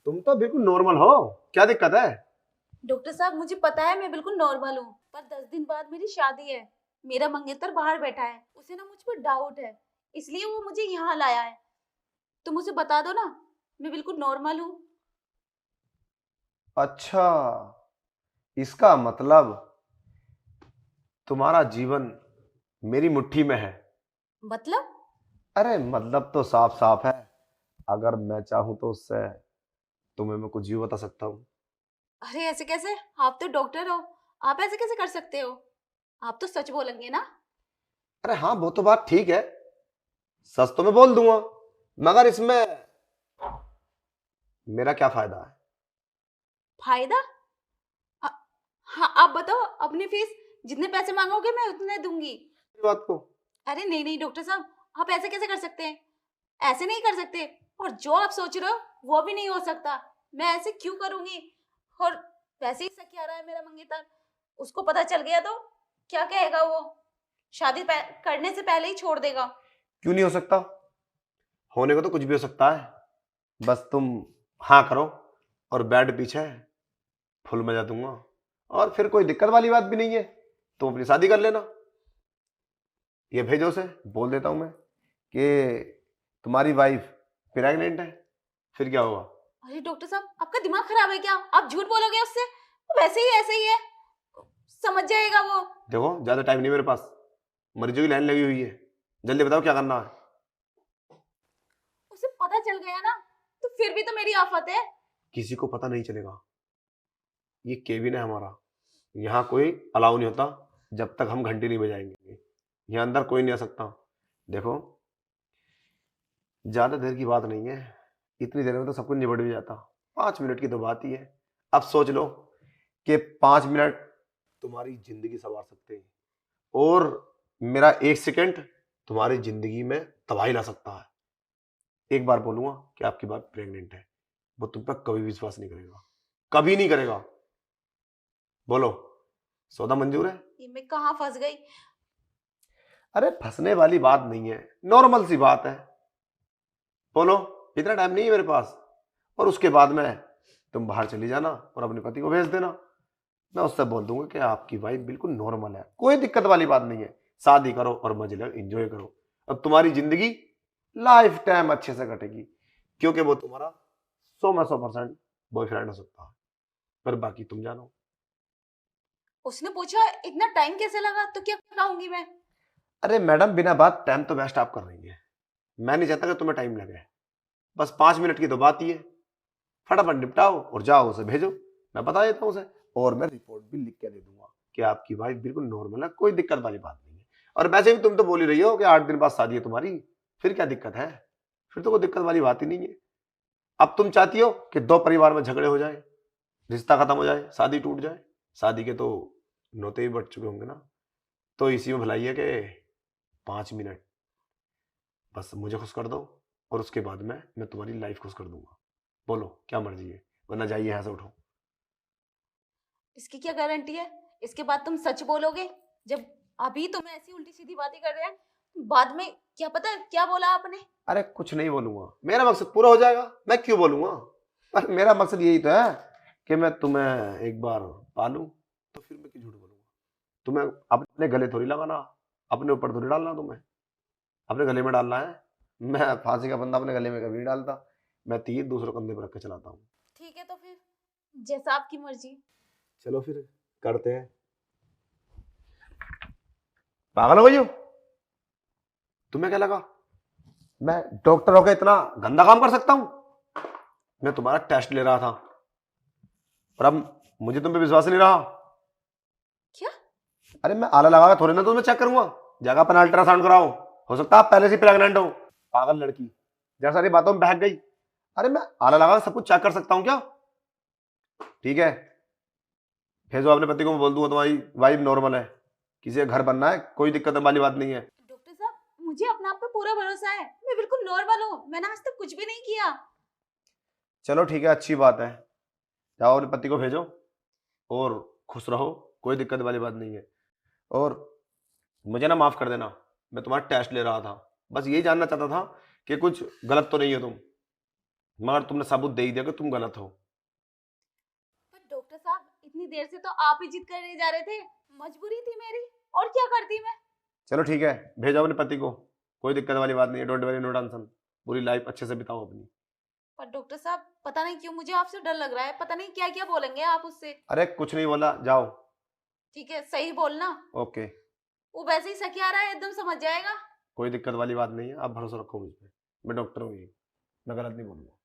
तुम तो बिल्कुल नॉर्मल हो, क्या दिक्कत है? डॉक्टर साहब मुझे पता है मैं बिल्कुल नॉर्मल हूँ, पर 10 दिन बाद मेरी शादी है। मेरा मंगेतर बाहर बैठा है, उसे ना मुझ पर डाउट है, इसलिए वो मुझे यहाँ लाया है। तुम उसे बता दो ना, मैं बिल्कुल नॉर्मल हूँ। अच्छा, इसका मतलब तुम्हारा जीवन मेरी मुट्ठी में है। मतलब? अरे मतलब तो साफ साफ है। अगर मैं चाहूं तो उससे तुम्हें मैं कुछ भी बता सकता हूँ। अरे ऐसे कैसे? आप तो डॉक्टर हो, आप ऐसे कैसे कर सकते हो? आप तो सच बोलेंगे ना? अरे हाँ, वो तो बात ठीक है, सच तो मैं बोल दूंगा, मगर इसमें मेरा क्या फायदा है? फायदा? अ- हाँ आप बताओ, अपनी फीस जितने पैसे मांगोगे मैं उतने दूंगी। इस बात को अरे नहीं नहीं डॉक्टर साहब, आप ऐसे कैसे कर सकते हैं? ऐसे नहीं कर सकते। और जो आप सोच रहे हो वो भी नहीं हो सकता। मैं ऐसे क्यों करूंगी? और वैसे ही सखी आ रहा है मेरा मंगेतर, उसको पता चल गया तो क्या कहेगा वो? शादी करने से पहले ही छोड़ देगा। क्यों नहीं हो सकता? होने को तो कुछ भी हो सकता है, बस तुम हाँ करो और बैठ पीछे फुल मजा दूंगा। और फिर कोई दिक्कत वाली बात भी नहीं है, तुम अपनी शादी कर लेना। ये भेजो से बोल देता हूं मैं कि तुम्हारी वाइफ प्रेग्नेंट है, फिर क्या होगा? अरे डॉक्टर साहब, आपका दिमाग खराब है क्या? आप झूठ बोलोगे उससे? वो वैसे ही ऐसे ही है, समझ जाएगा वो। देखो ज्यादा टाइम नहीं मेरे पास, मरीजों की लाइन लगी हुई है, जल्दी बताओ क्या करना है। उसे पता चल गया ना, तो फिर भी तो मेरी आफत है। किसी को पता नहीं चलेगा, ये केबिन है हमारा, यहाँ कोई अलाउ नहीं होता जब तक हम घंटी नहीं बजाएंगे। यहाँ अंदर कोई नहीं आ सकता। देखो, ज्यादा देर की बात नहीं है, इतनी देर में तो सब कुछ निबट भी जाता। 5 मिनट की तो बात ही है। अब सोच लो कि 5 मिनट तुम्हारी जिंदगी संवार सकते हैं, और मेरा 1 सेकंड तुम्हारी जिंदगी में तबाही ला सकता है। एक बार बोलूंगा कि आपकी बात प्रेग्नेंट है, वो तुम पर कभी विश्वास नहीं करेगा, कभी नहीं करेगा। बोलो, सौदा मंजूर है? ये मैं कहाँ फंस गई? अरे फंसने वाली बात नहीं है, नॉर्मल सी बात है। बोलो, इतना टाइम नहीं है मेरे पास। और उसके बाद में तुम बाहर चली जाना और अपने पति को भेज देना। मैं उससे बोल दूंगा कि आपकी वाइफ बिल्कुल नॉर्मल है, कोई दिक्कत वाली बात नहीं है। शादी करो और मजे लो, एंजॉय करो। अब तुम्हारी जिंदगी लाइफ टाइम अच्छे से कटेगी, क्योंकि वो तुम्हारा 100% बॉयफ्रेंड हो सकता है, पर बाकी तुम जानो। उसने पूछा इतना टाइम कैसे लगा, तो क्या कहूंगी मैं? अरे मैडम, बिना बात टाइम तो वेस्ट आप कर रही है। मैं नहीं चाहता कि तुम्हें टाइम लगे, बस 5 मिनट की तो बात ही है। फटाफट निपटाओ और जाओ, उसे भेजो। मैं बता देता हूँ उसे, और मैं रिपोर्ट भी लिख के दे दूंगा कि आपकी वाइफ बिल्कुल नॉर्मल है, कोई दिक्कत वाली बात नहीं है। और वैसे भी तुम तो बोल ही रही हो कि 8 दिन बाद शादी है तुम्हारी, फिर क्या दिक्कत है? फिर तो कोई दिक्कत वाली बात ही नहीं है। अब तुम चाहती हो कि दो परिवार में झगड़े हो जाए, रिश्ता खत्म हो जाए, शादी टूट जाए। शादी के तो नौते भी बढ़ चुके होंगे ना, तो इसी में भलाई है कि 5 मिनट बस मुझे खुश कर दो, और उसके बाद में मैं तुम्हारी लाइफ खुश कर दूंगा। बोलो क्या मर्जी है, वरना जाइए यहाँ से, उठो। इसकी क्या गारंटी है? इसके बाद तुम सच बोलोगे? जब अभी तुम ऐसी उल्टी सीधी बातें कर रहे हैं, बाद में क्या पता क्या बोला आपने। अरे कुछ नहीं बोलूंगा, मेरा मकसद पूरा हो जाएगा, मैं क्यों बोलूंगा? पर मेरा मकसद यही तो है कि मैं तुम्हें एक बार पालूं, तो फिर मैं क्यों झूठ बोलूंगा? तुम्हें अपने गले थोड़ी लगाना, अपने ऊपर थोड़ी डालना, तुम्हें अपने गले में डालना है। मैं फांसी का बंदा अपने गले में कभी नहीं डालता, मैं तीर दूसरों कंधे पर रख के चलाता हूँ। ठीक है तो फिर जैसा आपकी मर्जी। चलो फिर करते हैं। पागल हो गई हो? तुम्हें क्या लगा मैं डॉक्टर होकर इतना गंदा काम कर सकता हूँ? मैं तुम्हारा टेस्ट ले रहा था, और अब मुझे तुम पे विश्वास नहीं रहा। क्या? अरे मैं आला लगा के थोड़ी ना तुम्हें चेक करूंगा, जगह पर अल्ट्रासाउंड कराओ। हो सकता है आप पहले से प्रेग्नेंट हो, पागल लड़की, जरा सारी बातों में बहक गई। अरे मैं आला लगा के सब कुछ चेक कर सकता हूँ क्या? ठीक है, भेजो अपने पति को, मैं बोल दूंगा तुम्हारी वाइफ नॉर्मल है, किसी का घर बनना है, कोई दिक्कत वाली बात नहीं है। डॉक्टर साहब मुझे अपने आप पे पूरा भरोसा है, मैं बिल्कुल नॉर्मल हूँ, मैंने आज तक कुछ भी नहीं किया। चलो ठीक है, अच्छी बात है। जाओ अपने पति को भेजो और खुश रहो, कोई दिक्कत वाली बात नहीं है। और मुझे ना माफ कर देना, मैं तुम्हारा टेस्ट ले रहा था, बस यही जानना चाहता था कि कुछ गलत तो नहीं हो तुम। मगर तुमने सबूत दे ही दिया कि तुम गलत हो। पर डॉक्टर साहब इतनी देर से तो आप ही जिद करने जा रहे थे, मजबूरी थी मेरी, और क्या करती मैं। चलो ठीक है, भेजो अपने पति को, कोई दिक्कत वाली बात नहीं है। Don't worry, no tension. पूरी लाइफ अच्छे से बिताओ अपनी। पर डॉक्टर साहब पता नहीं क्यों मुझे आपसे डर लग रहा है, पता नहीं क्या क्या बोलेंगे आप उससे। अरे कुछ नहीं बोला, जाओ। ठीक है, सही बोलना। ओके। वो वैसे ही सखिया रहा है, एकदम समझ जाएगा। कोई दिक्कत वाली बात नहीं है, आप भरोसा रखो मुझ पे, मैं डॉक्टर हूँ, ये मैं गलत नहीं बोलूँगा।